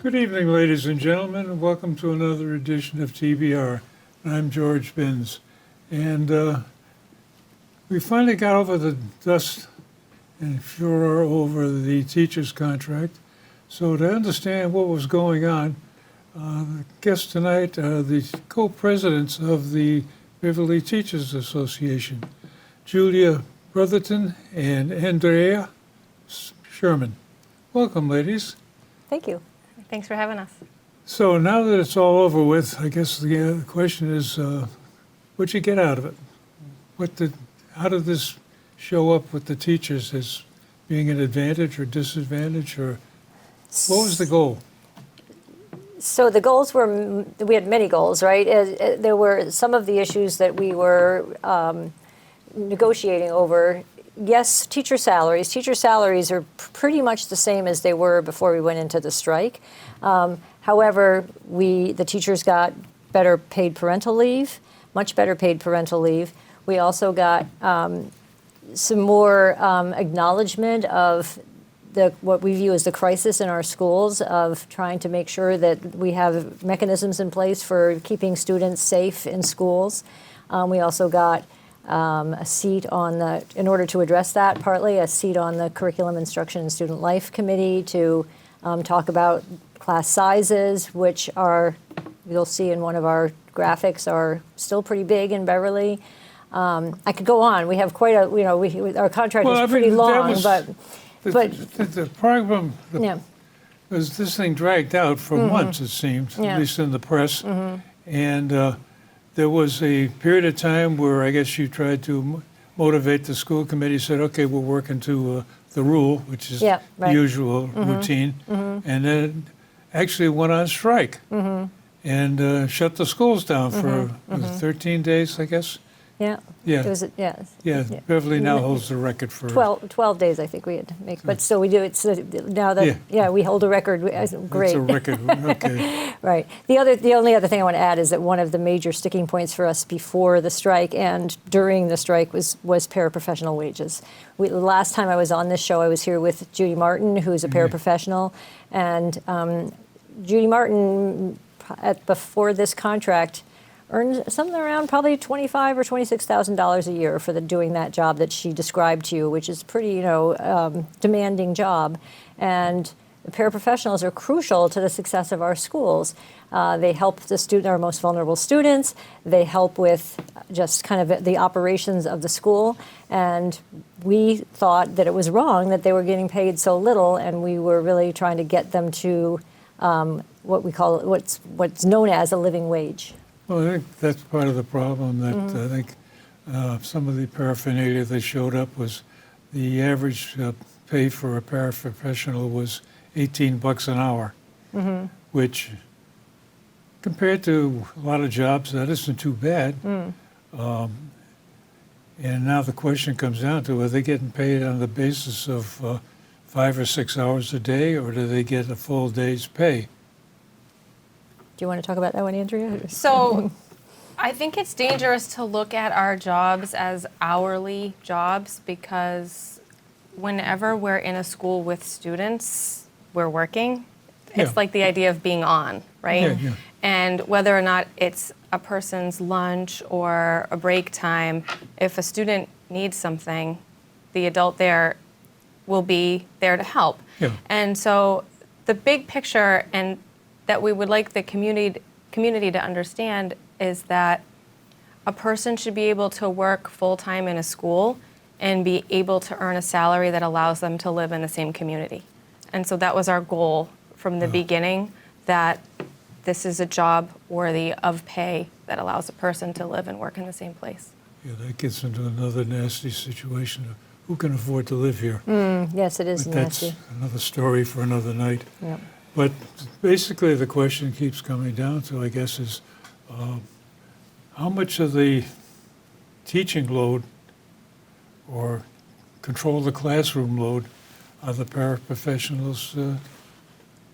Good evening, ladies and gentlemen, and welcome to another edition of TBR. I'm George Binns, and we finally got over the dust and furor over the teacher's contract. So to understand what was going on, the guests tonight are the co-presidents of the Beverly Teachers Association, Julia Brotherton and Andrea Sherman. Welcome, ladies. Thank you. Thanks for having us. So now that it's all over with, I guess the question is, what'd you get out of it? How did this show up with the teachers as being an advantage or disadvantage, or what was the goal? So the goals were, we had many goals, right? There were some of the issues that we were negotiating over. Yes, teacher salaries. Teacher salaries are pretty much the same as they were before we went into the strike. However, the teachers got better paid parental leave, much better paid parental leave. We also got some more acknowledgement of what we view as the crisis in our schools, of trying to make sure that we have mechanisms in place for keeping students safe in schools. We also got a seat on in order to address that, partly a seat on the Curriculum, Instruction, and Student Life Committee to talk about class sizes, which are, you'll see in one of our graphics, are still pretty big in Beverly. I could go on. We have quite a, our contract is pretty long, but the problem yeah. was this thing dragged out for months, it seemed, Yeah. at least in the press. And there was a period of time where I guess you tried to motivate the school committee, said, okay, we're working to the rule, which is Yeah, right. the usual routine, and then actually went on strike and shut the schools down for was it 13 days, I guess? Yeah. Yeah. It was, yeah. Yeah, Beverly now holds the record for 12 days, I think we had to make, but still we do. It's now that we hold a record. Great. It's a record. Okay. Right. The only other thing I want to add is that one of the major sticking points for us before the strike and during the strike was paraprofessional wages. The last time I was on this show, I was here with Judy Martin, who's a paraprofessional, and Judy Martin, before this contract, earned something around probably $25,000 or $26,000 a year for doing that job that she described to you, which is pretty, demanding job. And the paraprofessionals are crucial to the success of our schools. They help our most vulnerable students. They help with just kind of the operations of the school. And we thought that it was wrong that they were getting paid so little, and we were really trying to get them to what's known as a living wage. Well, I think that's part of the problem, that I think some of the paraphernalia that showed up was the average pay for a paraprofessional was $18 an hour, which compared to a lot of jobs, that isn't too bad. And now the question comes down to, are they getting paid on the basis of 5 or 6 hours a day, or do they get a full day's pay? Do you want to talk about that one, Andrea? So I think it's dangerous to look at our jobs as hourly jobs, because whenever we're in a school with students, we're working. It's like the idea of being on, right? Yeah. And whether or not it's a person's lunch or a break time, if a student needs something, the adult there will be there to help. Yeah. And so the big picture, and that we would like the community to understand, is that a person should be able to work full-time in a school and be able to earn a salary that allows them to live in the same community. And so that was our goal from the beginning, that this is a job worthy of pay that allows a person to live and work in the same place. Yeah, that gets into another nasty situation of who can afford to live here. Yes, it is But nasty. that's another story for another night. Yep. But basically the question keeps coming down to, I guess, is how much of the teaching load or control the classroom load are the paraprofessionals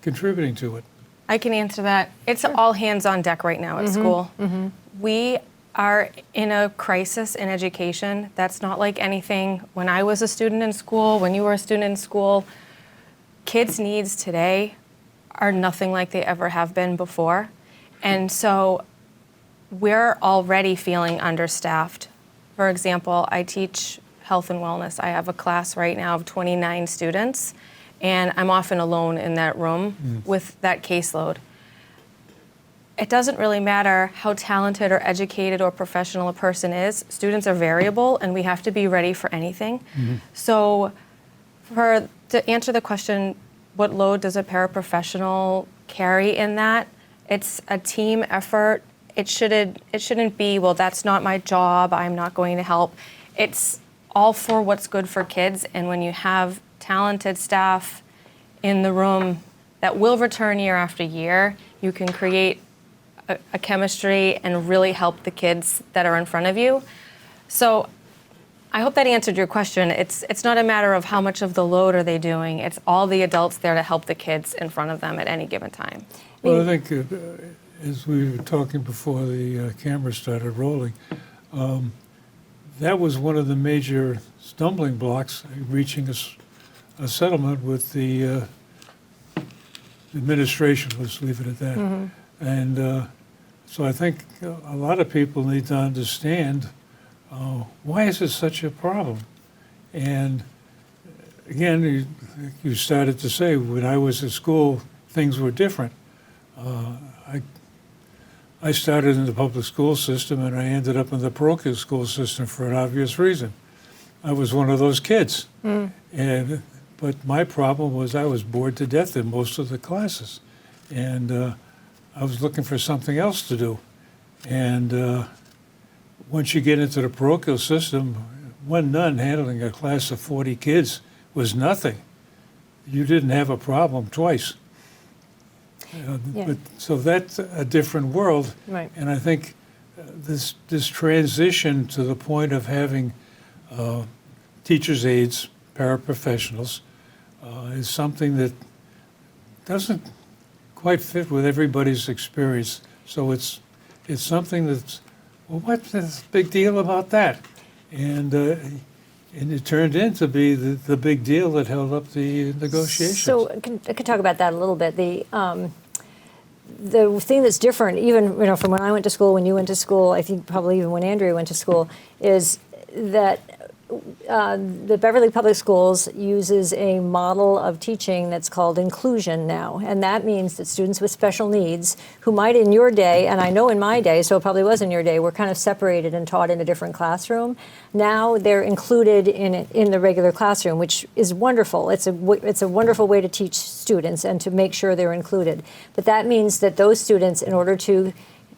contributing to it? I can answer that. It's all hands on deck right now at school. We are in a crisis in education that's not like anything when I was a student in school, when you were a student in school. Kids' needs today are nothing like they ever have been before. And so we're already feeling understaffed. For example, I teach health and wellness. I have a class right now of 29 students, and I'm often alone in that room with that caseload. It doesn't really matter how talented or educated or professional a person is. Students are variable, and we have to be ready for anything. So to answer the question, what load does a paraprofessional carry in that? It's a team effort. It shouldn't be, well, that's not my job, I'm not going to help. It's all for what's good for kids, and when you have talented staff in the room that will return year after year, you can create a chemistry and really help the kids that are in front of you. So I hope that answered your question. It's not a matter of how much of the load are they doing. It's all the adults there to help the kids in front of them at any given time. Well, I think as we were talking before the camera started rolling, that was one of the major stumbling blocks reaching a settlement with the administration. Let's leave it at that. And so I think a lot of people need to understand why is it such a problem? And again, you started to say, when I was at school, things were different. I started in the public school system, and I ended up in the parochial school system for an obvious reason. I was one of those kids. But my problem was I was bored to death in most of the classes. And I was looking for something else to do. And once you get into the parochial system, one nun handling a class of 40 kids was nothing. You didn't have a problem twice. But, so that's a different world. Right. And I think this transition to the point of having teachers' aides, paraprofessionals, is something that doesn't quite fit with everybody's experience. So it's something that's, well, what's the big deal about that? And it turned into be the big deal that held up the negotiations. So I could talk about that a little bit. The thing that's different, even from when I went to school, when you went to school, I think probably even when Andrea went to school, is that the Beverly Public Schools uses a model of teaching that's called inclusion now. And that means that students with special needs, who might in your day, and I know in my day, so it probably was in your day, were kind of separated and taught in a different classroom. Now they're included in the regular classroom, which is wonderful. It's a wonderful way to teach students and to make sure they're included. But that means that those students, in order to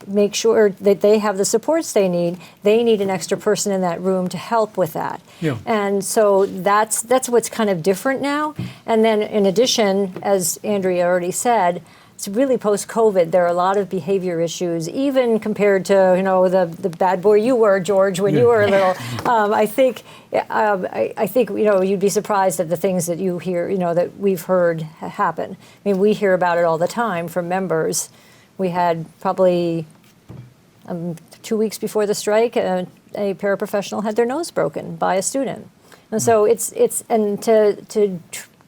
make sure that they have the supports they need an extra person in that room to help with that. Yeah. And so that's what's kind of different now. And then in addition, as Andrea already said, it's really post-COVID. There are a lot of behavior issues, even compared to the bad boy you were, George, when you were little. I think you'd be surprised at the things that you hear, that we've heard happen. I mean, we hear about it all the time from members. We had probably 2 weeks before the strike, a paraprofessional had their nose broken by a student. And so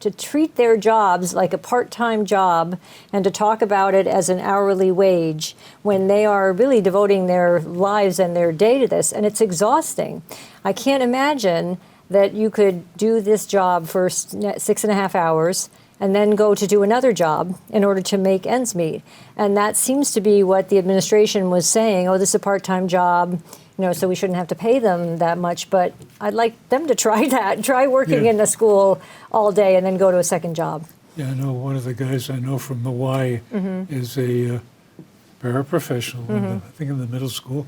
to treat their jobs like a part-time job and to talk about it as an hourly wage when they are really devoting their lives and their day to this, and it's exhausting. I can't imagine that you could do this job for 6.5 hours and then go to do another job in order to make ends meet. And that seems to be what the administration was saying, this is a part-time job, so we shouldn't have to pay them that much. But I'd like them to try that, try working in a school all day and then go to a second job. Yeah, I know one of the guys I know from the Y is a paraprofessional, I think in the middle school.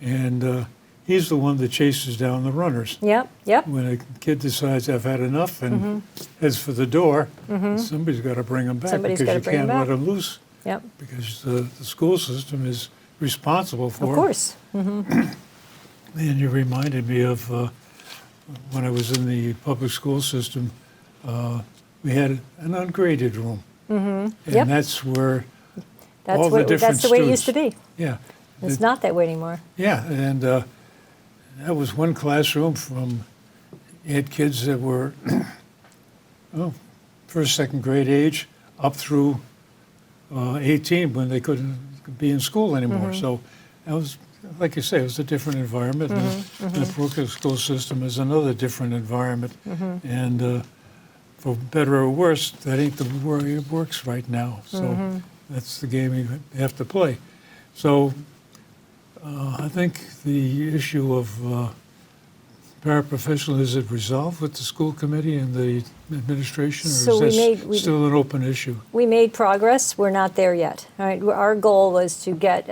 And he's the one that chases down the runners. Yep. When a kid decides I've had enough and heads for the door, somebody's got to bring them back because you can't let them loose. Yep. Because the school system is responsible for Of course. And you reminded me of when I was in the public school system, we had an ungraded room. And that's where all the different That's the way it used to students- be. Yeah. It's not that way anymore. Yeah, and that was one classroom you had kids that were first, second grade age up through 18 when they couldn't be in school anymore. So that was, like you say, it was a different environment. And the public school system is another different environment. And for better or worse, that ain't the way it works right now. So that's the game you have to play. So I think the issue of paraprofessional, is it resolved with the school committee and the administration, or So is we this still an open issue? We made progress. We're not there yet. All right. Our goal was to get.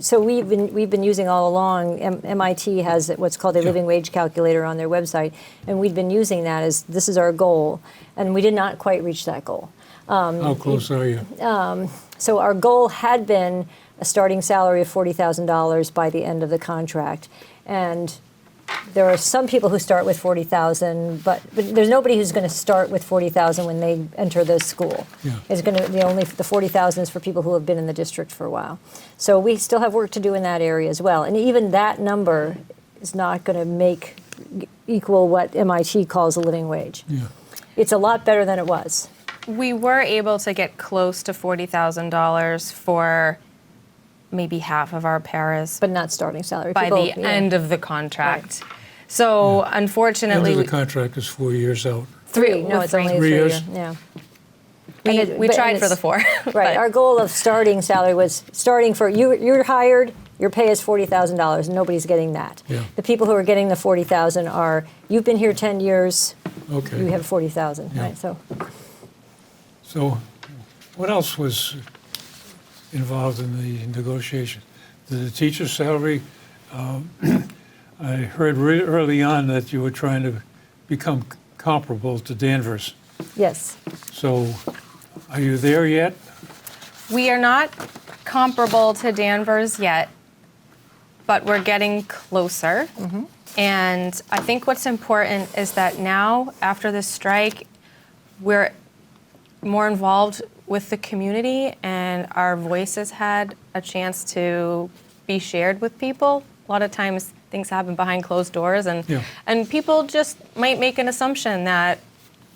So we've been using all along. MIT has what's called a living wage calculator on their website, and we've been using that as this is our goal, and we did not quite reach that goal. How close are you? So our goal had been a starting salary of $40,000 by the end of the contract, and there are some people who start with $40,000, but there's nobody who's going to start with $40,000 when they enter the school. Yeah. It's going to be only the $40,000 is for people who have been in the district for a while. So we still have work to do in that area as well. And even that number is not going to equal what MIT calls a living wage. Yeah. It's a lot better than it was. We were able to get close to $40,000 for maybe half of our paras But not starting salary. by People- the yeah. end of the contract. So End unfortunately, of the contract is 4 years out. Three. No, it's only a 3 years. Yeah. we, And it- we but- tried and for the it's- 4. Right. but- Our goal of starting salary was starting for you're hired. Your pay is $40,000. Nobody's getting that. Yeah. The people who are getting the $40,000 are you've been here 10 years. Okay. You have $40,000. Yeah. Right. So what else was involved in the negotiation? The teacher's salary, I heard early on that you were trying to become comparable to Danvers. Yes. So are you there yet? We are not comparable to Danvers yet, but we're getting closer. And I think what's important is that now, after the strike, we're more involved with the community, and our voices had a chance to be shared with people. A lot of times things happen behind closed doors, and Yeah. and people just might make an assumption that,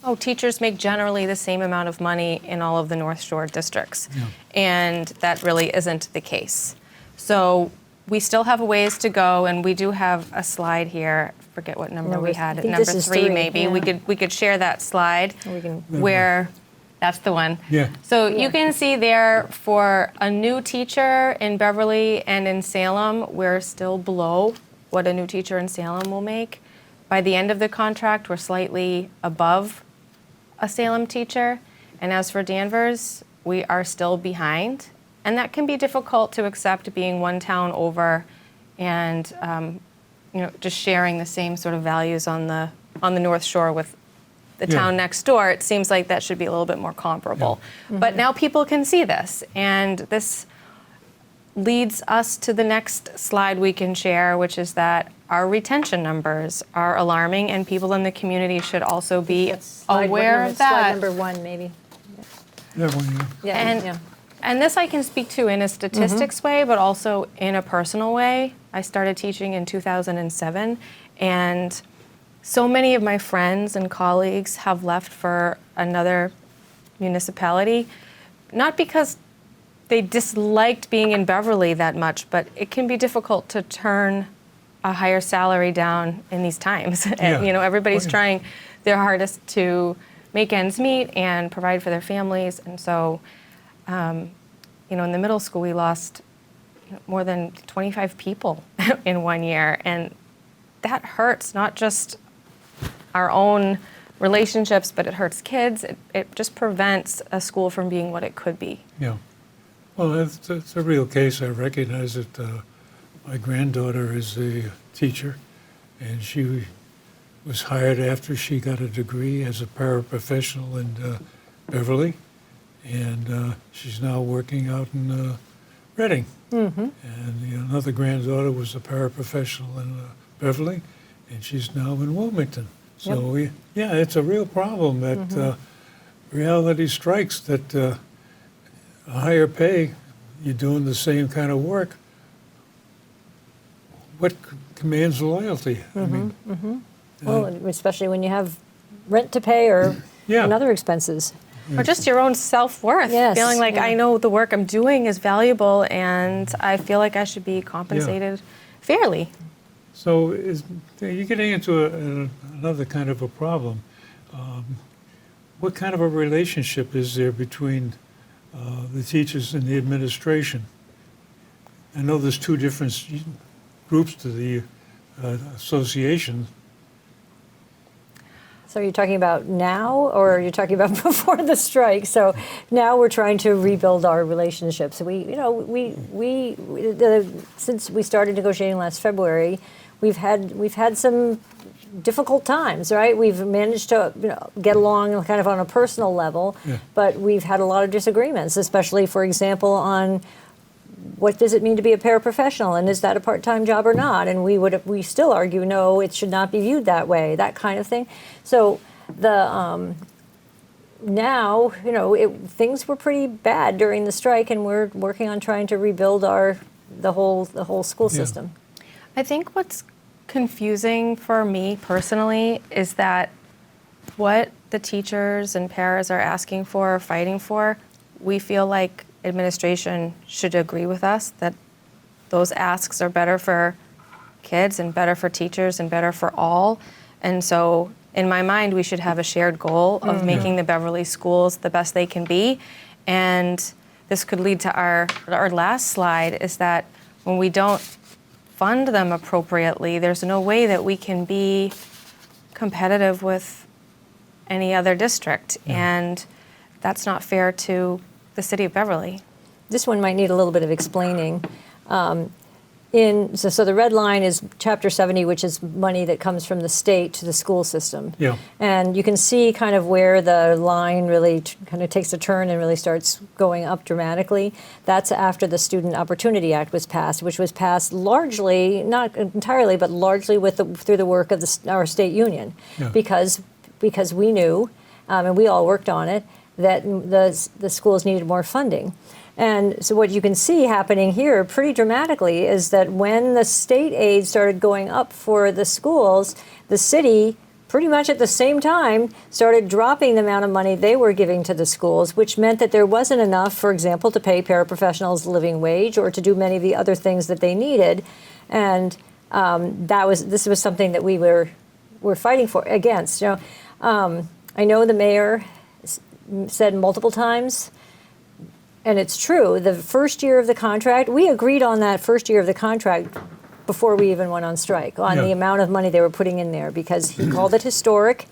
oh, teachers make generally the same amount of money in all of the North Shore districts. Yeah. And that really isn't the case. So we still have a ways to go, and we do have a slide here. I forget what number we had. I think Number this is 3 3, maybe. yeah. We could share that slide We can. where that's the one. Yeah. So Yeah. you can see there for a new teacher in Beverly and in Salem, we're still below what a new teacher in Salem will make. By the end of the contract, we're slightly above a Salem teacher. And as for Danvers, we are still behind. And that can be difficult to accept, being one town over and just sharing the same sort of values on the North Shore with the Yeah. town next door. It seems like that should be a little bit more comparable. But now people can see this, and this leads us to the next slide we can share, which is that our retention numbers are alarming, and people in the community should also be Slide aware of that. Slide number 1, maybe. That one, yeah. Yeah. And, yeah. and this I can speak to in a statistics way, but also in a personal way. I started teaching in 2007, and so many of my friends and colleagues have left for another municipality, not because they disliked being in Beverly that much, but it can be difficult to turn a higher salary down in these times. And, Yeah. everybody's Oh, yeah. trying their hardest to make ends meet and provide for their families. And so, in the middle school, we lost more than 25 people in 1 year. And that hurts not just our own relationships, but it hurts kids. It just prevents a school from being what it could be. Yeah. Well, it's a real case. I recognize it. My granddaughter is a teacher, and she was hired after she got a degree as a paraprofessional in Beverly, and she's now working out in Reading. Mm-hmm. And another granddaughter was a paraprofessional in Beverly, and she's now in Wilmington. So, it's a real problem that reality strikes that a higher pay, you're doing the same kind of work. What commands loyalty? I mean, Well, especially when you have rent to pay or Yeah. and other expenses. Or just your own self-worth, Yes, feeling like yeah. I know the work I'm doing is valuable and I feel like I should be compensated fairly. So you're getting into another kind of a problem. What kind of a relationship is there between the teachers and the administration? I know there's two different groups to the association. So you're talking about now, or you're talking about before the strike? So now we're trying to rebuild our relationships. So since we started negotiating last February, we've had some difficult times, right? We've managed to get along kind of on a personal level, but we've had a lot of disagreements, especially, for example, on what does it mean to be a paraprofessional, and is that a part-time job or not? And we still argue, no, it should not be viewed that way, that kind of thing. So now, things were pretty bad during the strike, and we're working on trying to rebuild the whole school system. I think what's confusing for me personally is that what the teachers and paras are asking for or fighting for, we feel like administration should agree with us that those asks are better for kids and better for teachers and better for all. And so in my mind, we should have a shared goal of making the Beverly schools the best they can be. And this could lead to our last slide, is that when we don't fund them appropriately, there's no way that we can be competitive with any other district. And that's not fair to the city of Beverly. This one might need a little bit of explaining. So the red line is Chapter 70, which is money that comes from the state to the school system. Yeah. And you can see kind of where the line really kind of takes a turn and really starts going up dramatically. That's after the Student Opportunity Act was passed, which was passed largely, not entirely, but largely through the work of our state union, because we knew, and we all worked on it, that the schools needed more funding. And so what you can see happening here pretty dramatically is that when the state aid started going up for the schools, the city pretty much at the same time started dropping the amount of money they were giving to the schools, which meant that there wasn't enough, for example, to pay paraprofessionals a living wage or to do many of the other things that they needed. And this was something that we were fighting against. I know the mayor said multiple times, and it's true, the first year of the contract, we agreed on that first year of the contract before we even went on strike, on the amount of money they were putting in there, because he called it historic.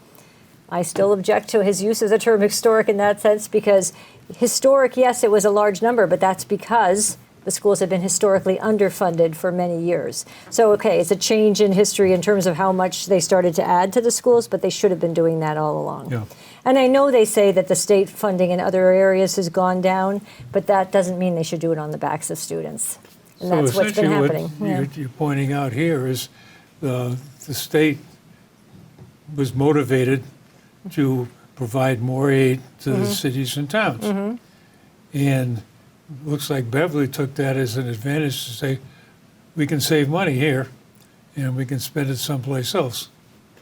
I still object to his use of the term historic in that sense, because historic, yes, it was a large number, but that's because the schools have been historically underfunded for many years. So, okay, it's a change in history in terms of how much they started to add to the schools, but they should have been doing that all along. Yeah. And I know they say that the state funding in other areas has gone down, but that doesn't mean they should do it on the backs of students. And that's what's been happening. What you're pointing out here is the state was motivated to provide more aid to the cities and towns. And looks like Beverly took that as an advantage to say, we can save money here and we can spend it someplace else.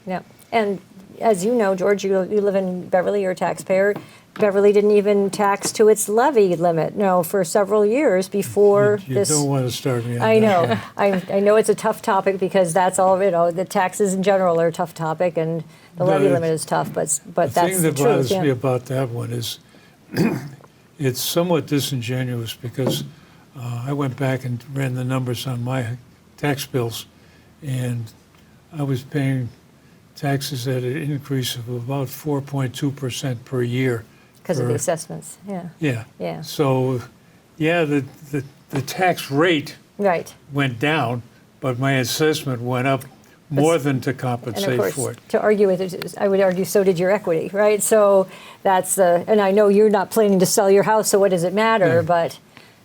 Yeah. And as you know, George, you live in Beverly, you're a taxpayer. Beverly didn't even tax to its levy limit, for several years before You this. don't want to start me on I that. know. I know it's a tough topic because that's all, the taxes in general are a tough topic and the levy limit is tough, but that's the truth. The thing that bothers me about that one is it's somewhat disingenuous because I went back and ran the numbers on my tax bills, and I was paying taxes at an increase of about 4.2% per year. Because of the assessments, yeah. Yeah. Yeah. So, the tax rate Right. went down, but my assessment went up more than to And compensate of for course, it. to argue with it, I would argue so did your equity, right? So that's and I know you're not planning to sell your house, so what does it matter? Yeah. But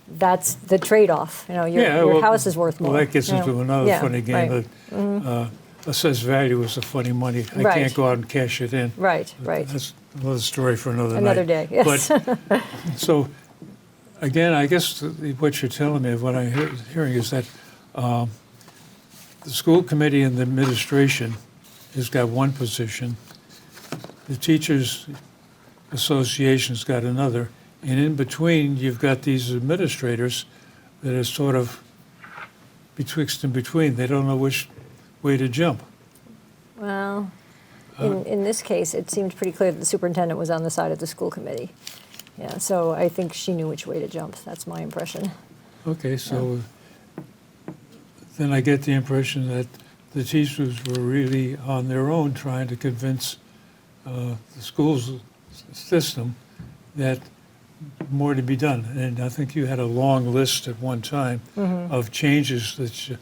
that's the trade-off. Your house is worth more. Well, that gets into another funny game. Right. That assessed value is the funny money. I Right. can't go out and cash it in. Right. That's another story for another Another night. day, yes. But, so, again, I guess what you're telling me, what I'm hearing is that the school committee and the administration has got one position. The teachers Association's got another, and in between, you've got these administrators that are sort of betwixt and between. They don't know which way to jump. Well, in this case, it seemed pretty clear that the superintendent was on the side of the school committee. Yeah, so I think she knew which way to jump. That's my impression. Okay, so then I get the impression that the teachers were really on their own trying to convince the schools system that more to be done. And I think you had a long list at one time of changes that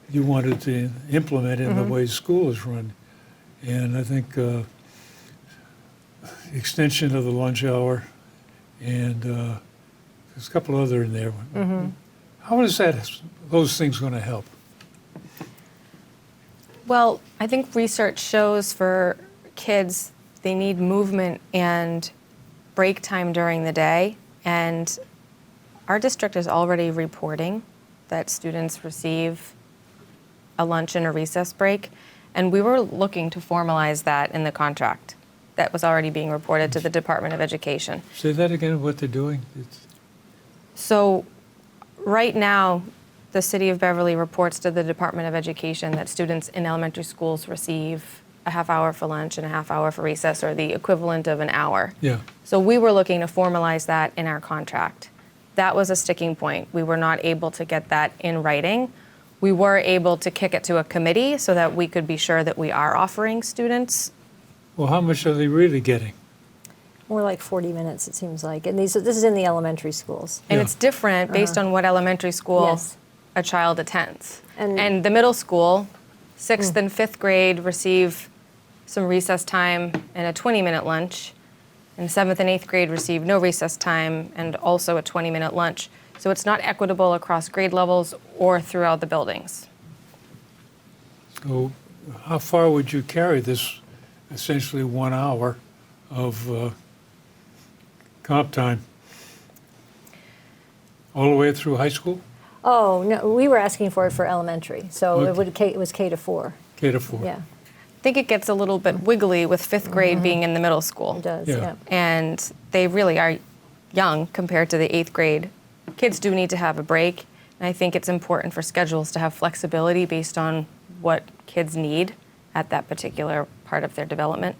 you wanted to implement in the way school is run. And I think extension of the lunch hour, and there's a couple other in there. How is those things going to help? Well, I think research shows for kids they need movement and break time during the day. And our district is already reporting that students receive a lunch and a recess break. And we were looking to formalize that in the contract. That was already being reported to the Department of Education. Say that again, what they're doing? So right now, the City of Beverly reports to the Department of Education that students in elementary schools receive a half hour for lunch and a half hour for recess, or the equivalent of an hour. Yeah. So we were looking to formalize that in our contract. That was a sticking point. We were not able to get that in writing. We were able to kick it to a committee so that we could be sure that we are offering students. Well, how much are they really getting? More like 40 minutes, it seems like. And this is in the elementary schools. And Yeah. it's different based on what elementary school Yes. a child attends. And- And the middle school, 6th and 5th grade receive some recess time and a 20-minute lunch. And 7th and 8th grade receive no recess time and also a 20-minute lunch. So it's not equitable across grade levels or throughout the buildings. So how far would you carry this essentially 1 hour of comp time? All the way through high school? Oh, no, we were asking for it for elementary. So it was K to 4. K to 4? Yeah, I think it gets a little bit wiggly with 5th grade being in the middle school. it does, Yeah. yeah. And they really are young compared to the 8th grade. Kids do need to have a break, and I think it's important for schedules to have flexibility based on what kids need at that particular part of their development.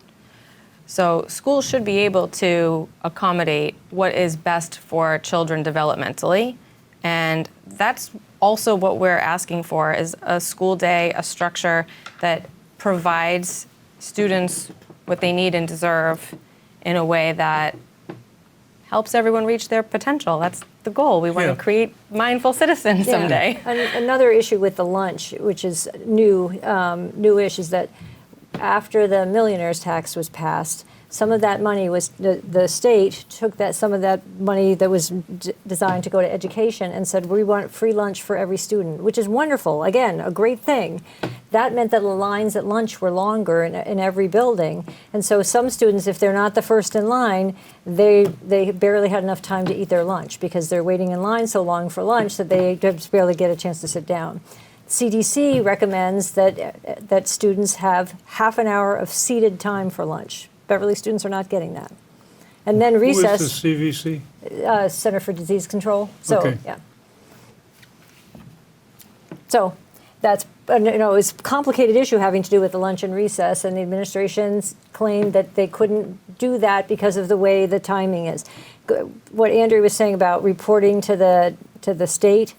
So schools should be able to accommodate what is best for children developmentally, and that's also what we're asking for, is a school day, a structure that provides students what they need and deserve in a way that helps everyone reach their potential. That's the goal. We want Yeah. to create mindful citizens Yeah. someday. Another issue with the lunch, which is newish, is that after the millionaire's tax was passed, some of that money was, the state took some of that money that was designed to go to education and said, we want free lunch for every student, which is wonderful. Again, a great thing. That meant that the lines at lunch were longer in every building. And so some students, if they're not the first in line, they barely had enough time to eat their lunch because they're waiting in line so long for lunch that they just barely get a chance to sit down. CDC recommends that students have half an hour of seated time for lunch. Beverly students are not getting that. And then recess. Who is the CVC? Center for Disease Control. So, Okay. yeah. So that's, it's a complicated issue having to do with the lunch and recess, and the administrations claimed that they couldn't do that because of the way the timing is. What Andrea was saying about reporting to the state,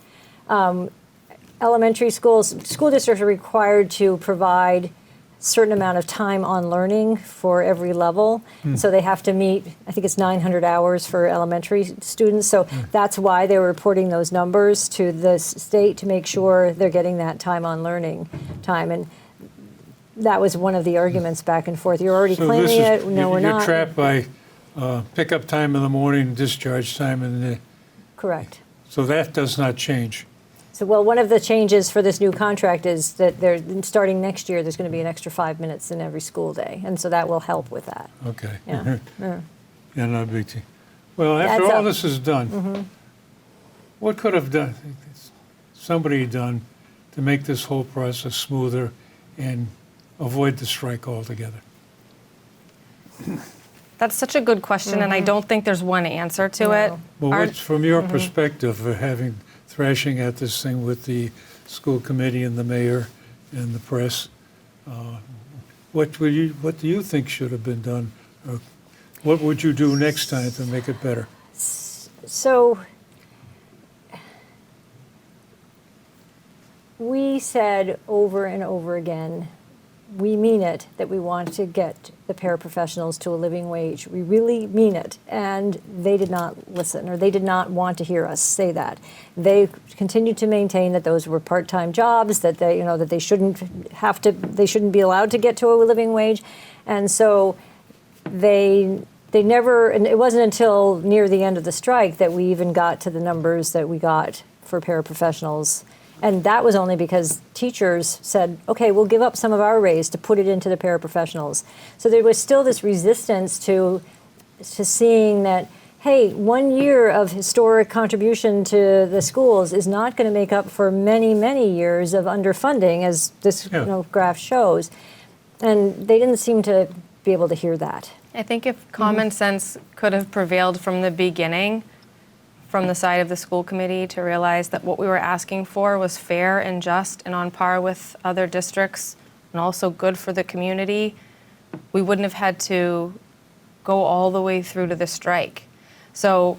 elementary schools, school districts are required to provide certain amount of time on learning for every level. So they have to meet, I think it's 900 hours for elementary students. So that's why they were reporting those numbers to the state to make sure they're getting that time on learning time. And that was one of the arguments back and forth. You're already claiming it. No, we're not. You're trapped by pickup time in the morning, discharge time in the, Correct. so that does not change. So, well, one of the changes for this new contract is that starting next year, there's going to be an extra 5 minutes in every school day. And so that will help with that. Okay. Yeah. Yeah, not a big deal. Well, after Adds all up. this is done, what could have somebody done to make this whole process smoother and avoid the strike altogether? That's such a good question, and I don't think there's one answer to No. it. Well, Our- what's, from your perspective, having thrashing at this thing with the school committee and the mayor and the press, what do you think should have been done? Or what would you do next time to make it better? So we said over and over again, we mean it, that we want to get the paraprofessionals to a living wage. We really mean it. And they did not listen, or they did not want to hear us say that. They continued to maintain that those were part-time jobs, that they, that they shouldn't be allowed to get to a living wage. And so they never, and it wasn't until near the end of the strike that we even got to the numbers that we got for paraprofessionals. And that was only because teachers said, okay, we'll give up some of our raise to put it into the paraprofessionals. So there was still this resistance to seeing that, hey, 1 year of historic contribution to the schools is not going to make up for many, many years of underfunding, as this graph shows. And they didn't seem to be able to hear that. I think if common sense could have prevailed from the beginning, from the side of the school committee, to realize that what we were asking for was fair and just and on par with other districts and also good for the community, we wouldn't have had to go all the way through to the strike. So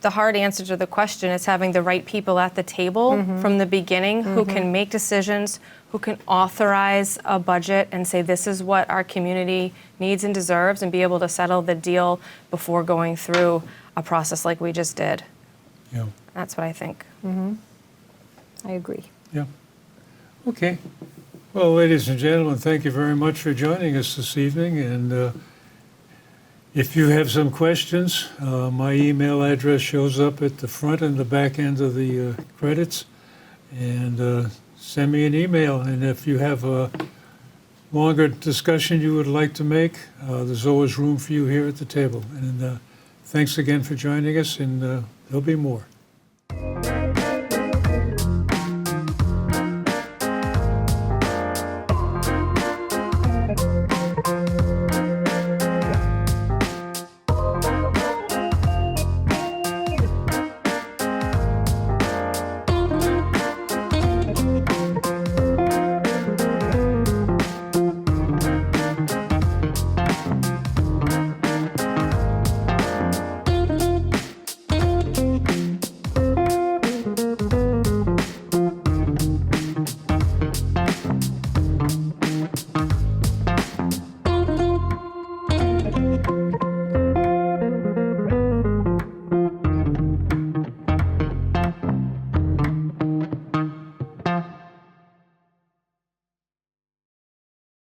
the hard answer to the question is having the right people at the table from the beginning who can make decisions, who can authorize a budget and say this is what our community needs and deserves, and be able to settle the deal before going through a process like we just did. Yeah. That's what I think. I agree. Yeah. Okay. Well, ladies and gentlemen, thank you very much for joining us this evening. And if you have some questions, my email address shows up at the front and the back end of the credits. And send me an email. And if you have a longer discussion you would like to make, there's always room for you here at the table. And thanks again for joining us, and there'll be more.